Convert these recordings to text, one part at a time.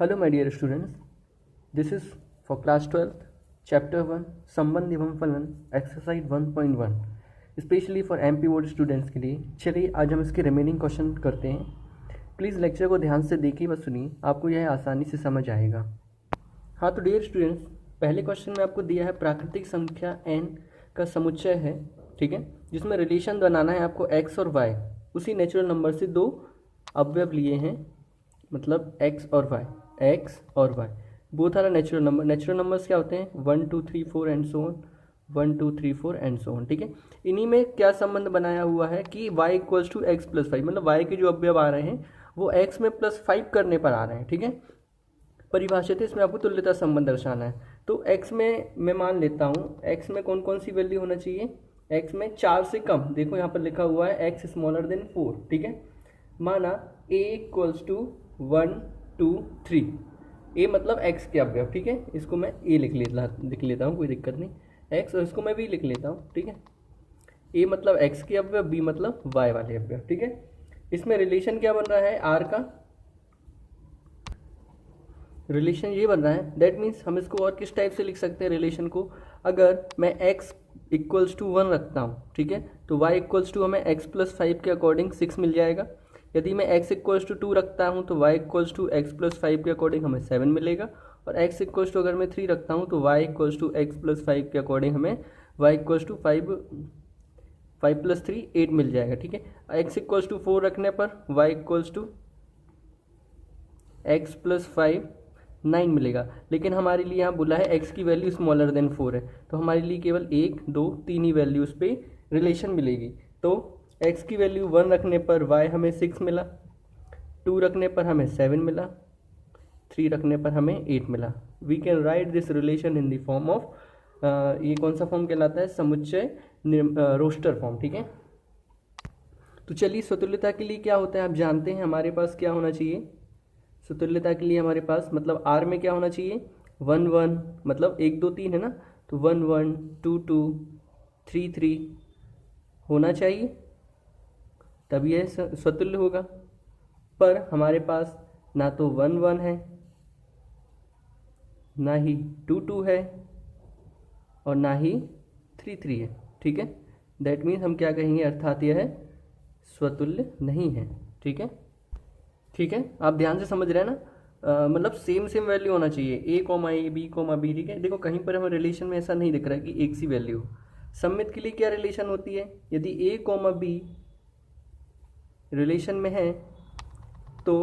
Hello my dear students, this is for class 12th chapter 1 संबंध एवं फलन exercise 1.1 specially for MP board students के लिए। चलिए आज हम इसके रिमेनिंग क्वेश्चन करते हैं। प्लीज़ लेक्चर को ध्यान से देखिए व सुनिए, आपको यह आसानी से समझ आएगा। हाँ तो डियर स्टूडेंट्स, पहले क्वेश्चन में आपको दिया है प्राकृतिक संख्या n का समुच्चय है, ठीक है, जिसमें रिलेशन बनाना है आपको x और y। उसी नेचुरल नंबर से दो अवयव लिए हैं, मतलब x और y both are natural number. Natural numbers क्या होते हैं? 1 2 3 4 and so on, 1 2 3 4 and so on, ठीक है। इन्हीं में क्या संबंध बनाया हुआ है कि y equals to x plus 5, मतलब y के जो अवयव आ रहे हैं वो x में +5 करने पर आ रहे हैं, ठीक है। परिभाषित है, इसमें आपको तुल्यता संबंध दर्शाना है। तो x में मैं मान लेता हूँ, x में कौन कौन सी वैल्यू होना चाहिए? x में 4 से कम, देखो यहाँ पर लिखा हुआ है x स्मॉलर देन 4, ठीक है। माना a इक्वल्स टू 1 2 3, a मतलब x के अवयव, ठीक है। इसको मैं a लिख लेता हूँ, कोई दिक्कत नहीं। x और इसको मैं b लिख लेता हूँ, ठीक है। a मतलब x के अवयव, b मतलब y वाले अवयव, ठीक है। इसमें रिलेशन क्या बन रहा है? r का रिलेशन ये बन रहा है। दैट मीन्स हम इसको और किस टाइप से लिख सकते हैं रिलेशन को? अगर मैं x इक्वल्स टू 1 रखता हूँ, ठीक है, तो y इक्वल्स टू हमें x प्लस 5 के अकॉर्डिंग 6 मिल जाएगा। यदि मैं x इक्वल्स टू 2 रखता हूँ तो y equals to x plus 5 के अकॉर्डिंग हमें 7 मिलेगा। और x इक्वल्स टू अगर मैं 3 रखता हूँ तो y equals to x plus 5 के अकॉर्डिंग हमें y इक्वल्स टू 5 प्लस 3 8 मिल जाएगा, ठीक है। x इक्वल्स टू 4 रखने पर y equals to x plus 5 9 मिलेगा। लेकिन हमारे लिए यहाँ बोला है x की वैल्यू स्मॉलर देन 4 है, तो हमारे लिए केवल 1 2 3 ही वैल्यूज़ पे रिलेशन मिलेगी। तो x की वैल्यू 1 रखने पर y हमें 6 मिला, 2 रखने पर हमें 7 मिला, 3 रखने पर हमें 8 मिला। We can write this relation in the form of, ये कौन सा फॉर्म कहलाता है? समुच्चय रोस्टर फॉर्म, ठीक है। तो चलिए, स्वतुल्यता के लिए क्या होता है आप जानते हैं। हमारे पास क्या होना चाहिए स्वतुल्यता के लिए? हमारे पास मतलब r में क्या होना चाहिए? 1 1, मतलब 1 2 3 है ना, तो 1 1 2 2 3 3 होना चाहिए, तभी यह स्वतुल्य होगा। पर हमारे पास ना तो 1 1 है, ना ही 2 2 है, और ना ही 3 3 है, ठीक है। दैट मीन्स हम क्या कहेंगे? अर्थात यह स्वतुल्य नहीं है, ठीक है। ठीक है, आप ध्यान से समझ रहे हैं ना। मतलब सेम वैल्यू होना चाहिए, a comma a b comma b, ठीक है। देखो कहीं पर हमें रिलेशन में ऐसा नहीं दिख रहा है कि एक सी वैल्यू हो। सममित के लिए क्या रिलेशन होती है? यदि a कॉमा बी रिलेशन में है तो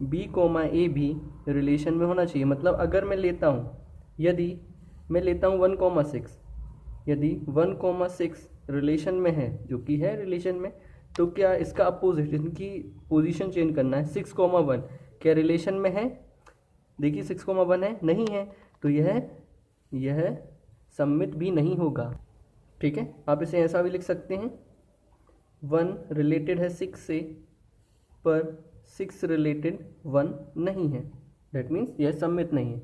b कॉमा ए भी रिलेशन में होना चाहिए। मतलब अगर मैं लेता हूँ, यदि मैं लेता हूँ 1,6, यदि 1,6 रिलेशन में है, जो कि है रिलेशन में, तो क्या इसका अपोजिट, इनकी पोजीशन चेंज करना है। 6,1 क्या रिलेशन में है? देखिए 6,1 है, नहीं है, तो यह सममित भी नहीं होगा, ठीक है। आप इसे ऐसा भी लिख सकते हैं, 1 रिलेटेड है 6 से, पर 6 रिलेटेड 1 नहीं है। दैट मीन्स यह सममित नहीं है।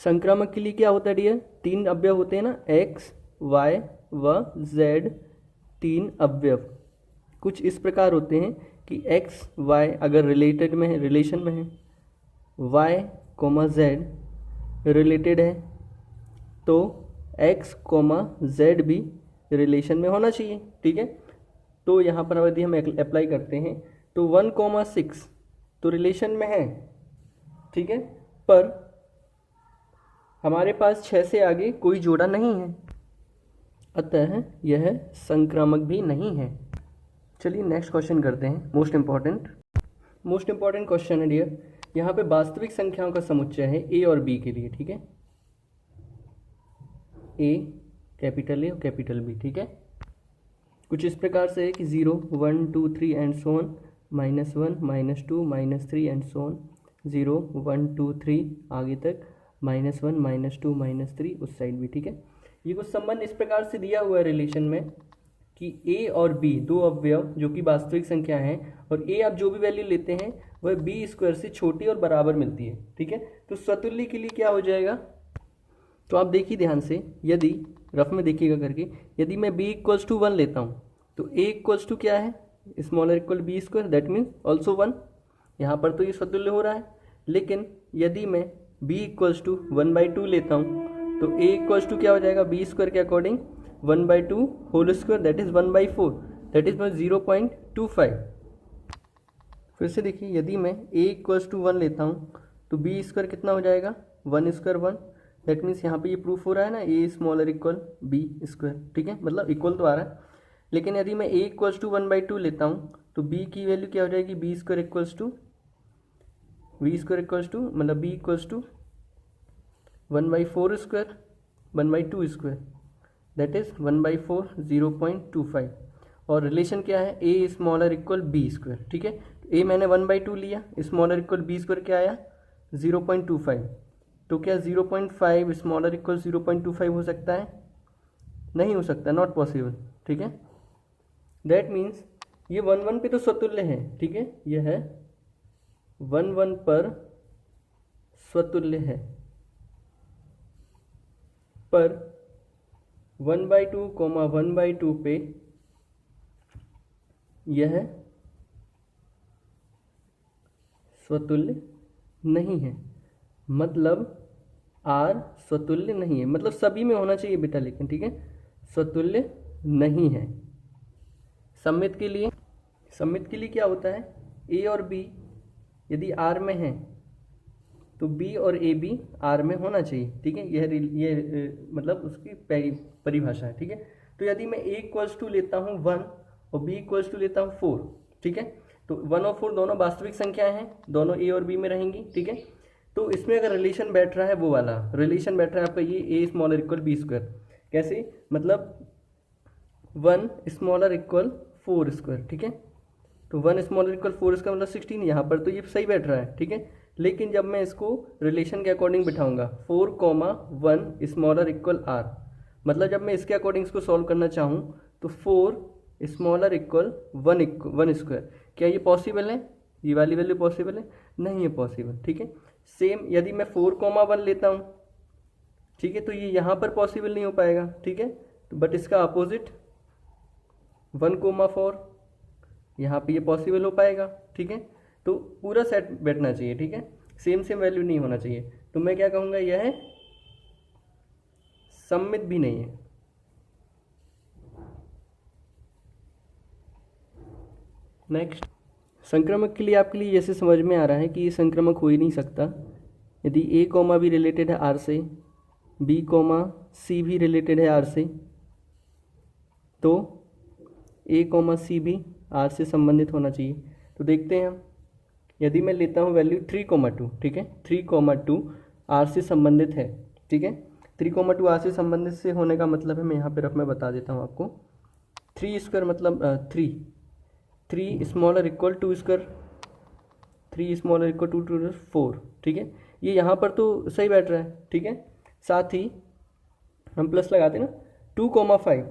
संक्रामक के लिए क्या होता है डियर? 3 अवयव होते हैं ना, x y व z, 3 अवयव कुछ इस प्रकार होते हैं कि x y अगर रिलेटेड में है, रिलेशन में है, y कोमा z रिलेटेड है, तो x कोमा z भी रिलेशन में होना चाहिए, ठीक है। तो यहाँ पर यदि हम अप्लाई करते हैं तो 1,6 तो रिलेशन में है, ठीक है, पर हमारे पास 6 से आगे कोई जोड़ा नहीं है, अतः यह संक्रामक भी नहीं है। चलिए नेक्स्ट क्वेश्चन करते हैं। मोस्ट इंपॉर्टेंट क्वेश्चन है डियर। यहाँ पे वास्तविक संख्याओं का समुच्चय है a और b के लिए, ठीक है। a कैपिटल A और कैपिटल B, ठीक है। कुछ इस प्रकार से है कि 0 1 2 3 and so on, -1 -2 -3 and so on, 0 1 2 3 आगे तक, -1 -2 -3 उस साइड भी, ठीक है। ये कुछ संबंध इस प्रकार से दिया हुआ है रिलेशन में कि a और b दो अवयव जो कि वास्तविक संख्या हैं, और a आप जो भी वैल्यू लेते हैं वह b² से छोटी और बराबर मिलती है, ठीक है। तो स्वतुल्य के लिए क्या हो जाएगा? तो आप देखिए ध्यान से, यदि रफ में देखिएगा करके, यदि मैं b इक्वल्स टू 1 लेता हूँ तो a इक्वल्स टू क्या है? Smaller equal b², that means also 1। यहाँ पर तो ये स्वतुल्य हो रहा है। लेकिन यदि मैं b इक्वल्स टू 1/2 लेता हूँ तो a इक्वल्स टू क्या हो जाएगा, बी स्क्वायर के according 1/2 whole square that is 1/4 that is 0.25। फिर से देखिए, यदि मैं a इक्वल्स टू 1 लेता हूँ तो b स्क्वायर कितना हो जाएगा, 1 स्क्वायर 1, दैट मीन्स यहाँ पे ये प्रूफ हो रहा है ना a smaller equal b square, ठीक है, मतलब इक्वल तो आ रहा है। लेकिन यदि मैं a इक्वल्स टू 1/2 लेता हूँ तो b की वैल्यू क्या हो जाएगी, b स्क्वायर इक्वल्स टू मतलब b equals to 1/4 square 1/2 square that is 1/4 0.25। और रिलेशन क्या है, a smaller equal b square, ठीक है। a मैंने 1/2 लिया, स्मॉलर इक्वल b स्क्वायर क्या आया 0.25। तो क्या 0.5 स्मॉलर इक्वल 0.25 हो सकता है, नहीं हो सकता, नॉट पॉसिबल, ठीक है। दैट मीन्स ये 1/1 पे तो स्वतुल्य है, ठीक है, यह है 1/1 पर स्वतुल्य है, पर 1/2 1/2 पे यह स्वतुल्य नहीं है, मतलब R स्वतुल्य नहीं है, मतलब सभी में होना चाहिए बेटा, लेकिन ठीक है स्वतुल्य नहीं है। सममित के लिए क्या होता है, A और B यदि R में है तो B और A भी R में होना चाहिए, ठीक है, यह मतलब उसकी परिभाषा है, ठीक है। तो यदि मैं A इक्वल्स टू लेता हूँ 1 और B इक्वल्स टू लेता हूँ 4, ठीक है, तो 1 और 4 दोनों वास्तविक संख्याएं हैं, दोनों A और B में रहेंगी, ठीक है। तो इसमें अगर रिलेशन बैठ रहा है, वो वाला रिलेशन बैठ रहा है आपका ये A smaller equal B square, कैसे, मतलब 1 स्मॉलर इक्वल 4 स्क्वायर, ठीक है, तो 1 स्मॉलर इक्वल 4 स्क्वायर मतलब 16, यहाँ पर तो ये सही बैठ रहा है, ठीक है। लेकिन जब मैं इसको रिलेशन के अकॉर्डिंग बिठाऊंगा 4, 1 स्मॉलर इक्वल R, मतलब जब मैं इसके अकॉर्डिंग इसको सॉल्व करना चाहूँ तो 4 स्मॉलर इक्वल 1 स्क्वायर, क्या ये पॉसिबल है, ये वाली वैल्यू पॉसिबल है, नहीं है पॉसिबल, ठीक है। सेम यदि मैं 4, 1 लेता हूँ, ठीक है, तो ये यहाँ पर पॉसिबल नहीं हो पाएगा, ठीक है, तो बट इसका अपोजिट 1, 4 यहाँ पे ये पॉसिबल हो पाएगा, ठीक है। तो पूरा सेट बैठना चाहिए, ठीक है, सेम वैल्यू नहीं होना चाहिए। तो मैं क्या कहूँगा, यह है सममित भी नहीं है। नेक्स्ट, संक्रमक के लिए आपके लिए जैसे समझ में आ रहा है कि ये संक्रमक हो ही नहीं सकता यदि A, भी रिलेटेड है R से, B, C भी रिलेटेड है R से, तो A, C भी R से संबंधित होना चाहिए। तो देखते हैं हम, यदि मैं लेता हूँ वैल्यू 3, 2, ठीक है, 3, 2 R से संबंधित है, ठीक है, 3, 2 R से संबंधित से होने का मतलब है, मैं यहाँ पे रफ में बता देता हूँ आपको, 3 स्क्वायर मतलब 3 smaller equal 2 square, 3 smaller equal 2 4, ठीक है, ये यहाँ पर तो सही बैठ रहा है, ठीक है। साथ ही हम प्लस लगाते ना 2, 5,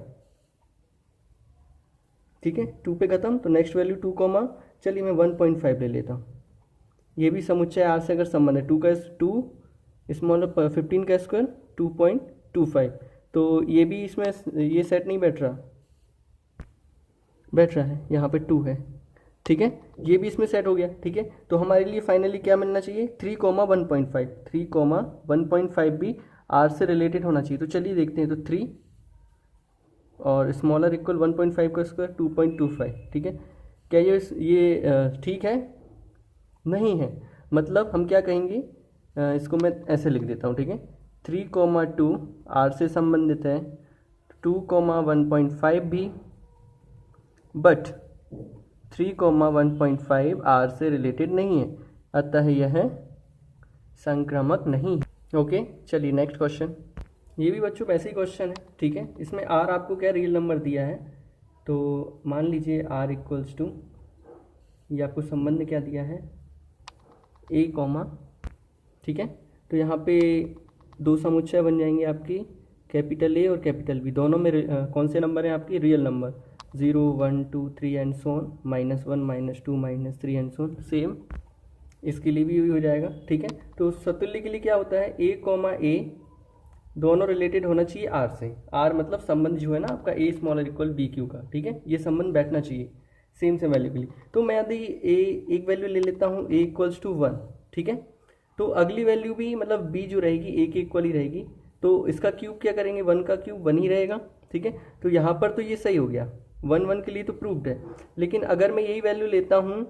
ठीक है, 2 पे खत्म, तो नेक्स्ट वैल्यू 2, चलिए मैं 1.5 ले लेता हूँ, ये भी समुच्चय R से अगर संबंध है, 2 स्मॉलर 15 का स्क्वायर 2.25, तो ये भी इसमें ये सेट नहीं बैठ रहा है, यहाँ पे 2 है, ठीक है, ये भी इसमें सेट हो गया, ठीक है। तो हमारे लिए फाइनली क्या मिलना चाहिए, 3, 1.5 भी R से रिलेटेड होना चाहिए। तो चलिए देखते हैं, तो 3 और स्मॉलर इक्वल 1.5 का स्क्वायर 2.25, ठीक है, क्या ये ठीक है, नहीं है, मतलब हम क्या कहेंगे, इसको मैं ऐसे लिख देता हूँ, ठीक है, 3, 2 R से संबंधित है, 2, 1.5 भी, बट 3, 1.5 R से रिलेटेड नहीं है, अतः यह संक्रामक नहीं है। ओके, चलिए नेक्स्ट क्वेश्चन, ये भी बच्चों वैसे ही क्वेश्चन है, ठीक है, इसमें R आपको क्या रियल नंबर दिया है, तो मान लीजिए R इक्वल्स टू, ये आपको संबंध क्या दिया है, A, ठीक है, तो यहाँ पे दो समुच्चय बन जाएंगे आपकी, कैपिटल A और कैपिटल B, दोनों में कौन से नंबर हैं आपकी, real number, 0, 1, 2, 3 and so on, -1, -2, -3 and so on, same इसके लिए भी हो जाएगा, ठीक है। तो सतुल्य के लिए क्या होता है, A, दोनों रिलेटेड होना चाहिए R से, R मतलब संबंध जो है ना आपका A स्मॉलर इक्वल BQ का, ठीक है, ये संबंध बैठना चाहिए सेम वैल्यू के लिए। तो मैं यदि एक वैल्यू ले लेता हूँ A इक्वल्स टू 1, ठीक है, तो अगली वैल्यू भी मतलब बी जो रहेगी ए के इक्वल ही रहेगी, तो इसका क्यूब क्या करेंगे, 1 का क्यूब 1 ही रहेगा, ठीक है। तो यहाँ पर तो ये सही हो गया, 1 1 के लिए तो प्रूव्ड है। लेकिन अगर मैं यही वैल्यू लेता हूँ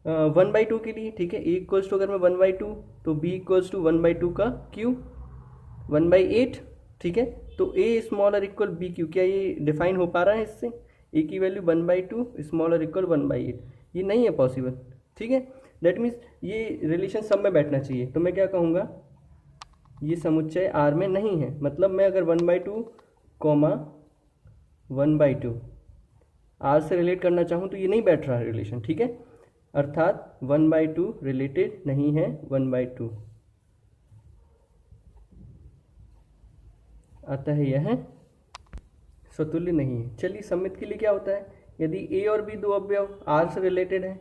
1/2 के लिए, ठीक है, ए इक्वल्स टू अगर मैं 1/2 तो बी इक्वल्स टू 1/2 का क्यूब 1/8, ठीक है। तो a smaller equal B Q, क्या ये डिफाइन हो पा रहा है इससे, ए की वैल्यू 1/2 स्मॉलर इक्वल 1/8, ये नहीं है पॉसिबल, ठीक है। दैट मीन्स ये रिलेशन सब में बैठना चाहिए। तो मैं क्या कहूँगा, ये समुच्चय आर में नहीं है। मतलब मैं अगर 1/2 कॉमा 1/2 आर से रिलेट करना चाहूँ तो ये नहीं बैठ रहा है रिलेशन, ठीक है। अर्थात 1/2 रिलेटेड नहीं है 1/2, अतः यह स्वतुल्य नहीं है। चलिए सममित के लिए क्या होता है, यदि ए और बी दो अवयव आर से रिलेटेड है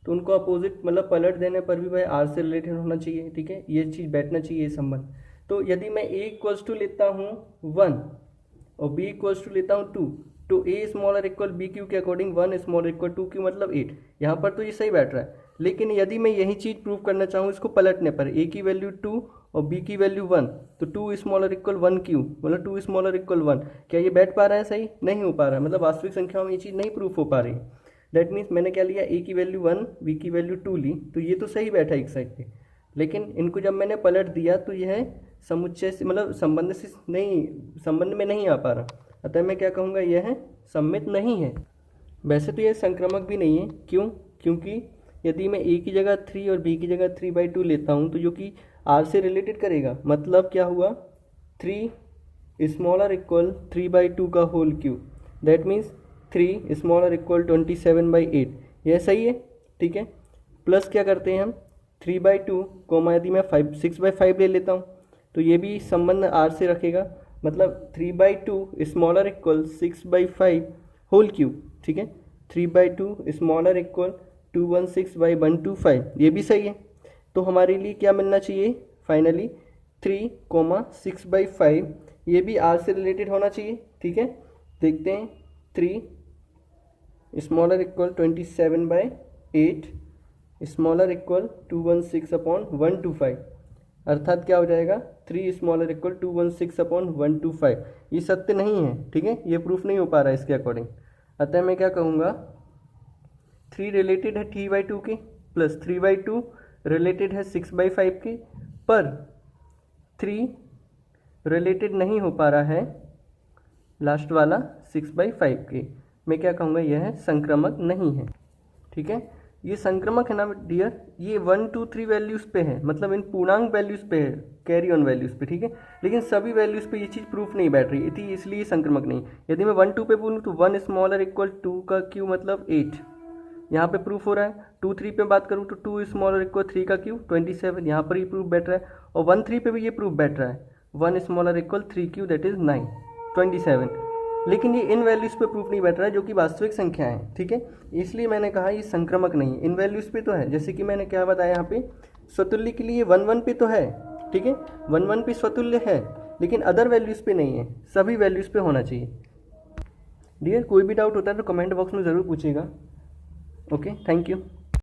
तो उनको अपोजिट मतलब पलट देने पर भी वह आर से रिलेटेड होना चाहिए, ठीक है, ये चीज़ बैठना चाहिए, ये संबंध। तो यदि मैं ए इक्वल्स टू लेता हूँ 1 और बी इक्वल्स टू लेता हूँ 2, तो a smaller equal B Q के अकॉर्डिंग 1 स्मॉलर इक्वल 2 क्यू मतलब 8, यहाँ पर तो ये सही बैठ रहा है। लेकिन यदि मैं यही चीज़ प्रूव करना चाहूँ इसको पलटने पर, ए की वैल्यू 2 और बी की वैल्यू 1, तो 2 स्मॉलर इक्वल 1 क्यू मतलब 2 स्मॉलर इक्वल 1, क्या ये बैठ पा रहा है, सही नहीं हो पा रहा है। मतलब वास्तविक संख्याओं में ये चीज़ नहीं प्रूफ हो पा रही। दैट मीन्स मैंने क्या लिया, ए की वैल्यू 1 बी की वैल्यू 2 ली, तो ये तो सही बैठा एक साइड पे। लेकिन इनको जब मैंने पलट दिया तो यह समुच्चय से मतलब संबंध से नहीं, संबंध में नहीं आ पा रहा, अतः मैं क्या कहूँगा, यह सम्मित नहीं है। वैसे तो यह संक्रामक भी नहीं है, क्यों, क्योंकि यदि मैं ए की जगह 3 और बी की जगह 3/2 लेता हूँ तो जो कि आर से रिलेटेड करेगा, मतलब क्या हुआ, 3 स्मॉलर इक्वल 3/2 का whole cube, that means 3 smaller equal 27/8, यह सही है, ठीक है। प्लस क्या करते हैं हम 3/2 कोमा यदि मैं 6/5 ले लेता हूँ तो ये भी संबंध आर से रखेगा, मतलब 3/2 स्मॉलर इक्वल 6/5 होल क्यूब, ठीक है। 3/2 स्मॉलर इक्वल 216/125, ये भी सही है। तो हमारे लिए क्या मिलना चाहिए फाइनली, 3, 6/5, ये भी आर से रिलेटेड होना चाहिए, ठीक है। देखते हैं, 3 स्मॉलर इक्वल 27/8 स्मॉलर इक्वल 216/125, अर्थात क्या हो जाएगा, 3 स्मॉलर इक्वल 216/125, ये सत्य नहीं है, ठीक है, ये प्रूफ नहीं हो पा रहा है इसके अकॉर्डिंग। अतः मैं क्या कहूँगा, 3 रिलेटेड है 3/2 के, प्लस 3/2 रिलेटेड है 6/5 के, पर 3 रिलेटेड नहीं हो पा रहा है लास्ट वाला 6/5 के। मैं क्या कहूँगा, यह है संक्रामक नहीं है, ठीक है। ये संक्रामक है ना डियर, ये 1 2 3 वैल्यूज़ पे है, मतलब इन पूर्णांक वैल्यूज़ पे है, कैरी ऑन वैल्यूज़ पे, ठीक है। लेकिन सभी वैल्यूज़ पे ये चीज़ प्रूफ नहीं बैठ रही थी, इसलिए संक्रामक नहीं। यदि मैं 1 2 पे बोलूँ तो 1 स्मॉलर इक्वल 2 का क्यू मतलब 8, यहाँ पे प्रूफ हो रहा है। 2 3 पे बात करूँ तो 2 स्मॉलर इक्वल 3 का क्यू 27, यहाँ पर ये प्रूफ बैठ रहा है। और 1 3 पे भी ये प्रूफ बैठ रहा है, 1 smaller equal 3 Q that is 9 27। लेकिन ये इन वैल्यूज़ पे प्रूफ नहीं बैठ रहा है जो कि वास्तविक संख्या है, ठीक है। इसलिए मैंने कहा ये संक्रामक नहीं है, इन वैल्यूज़ पे तो है। जैसे कि मैंने क्या बताया यहाँ पे, स्वतुल्य के लिए 1 1 पे तो है, ठीक है, 1 1 पे स्वतुल्य है, लेकिन अदर वैल्यूज़ पे नहीं है, सभी वैल्यूज़ पे होना चाहिए। डियर कोई भी डाउट होता है तो कमेंट बॉक्स में ज़रूर पूछिएगा। Okay, thank you.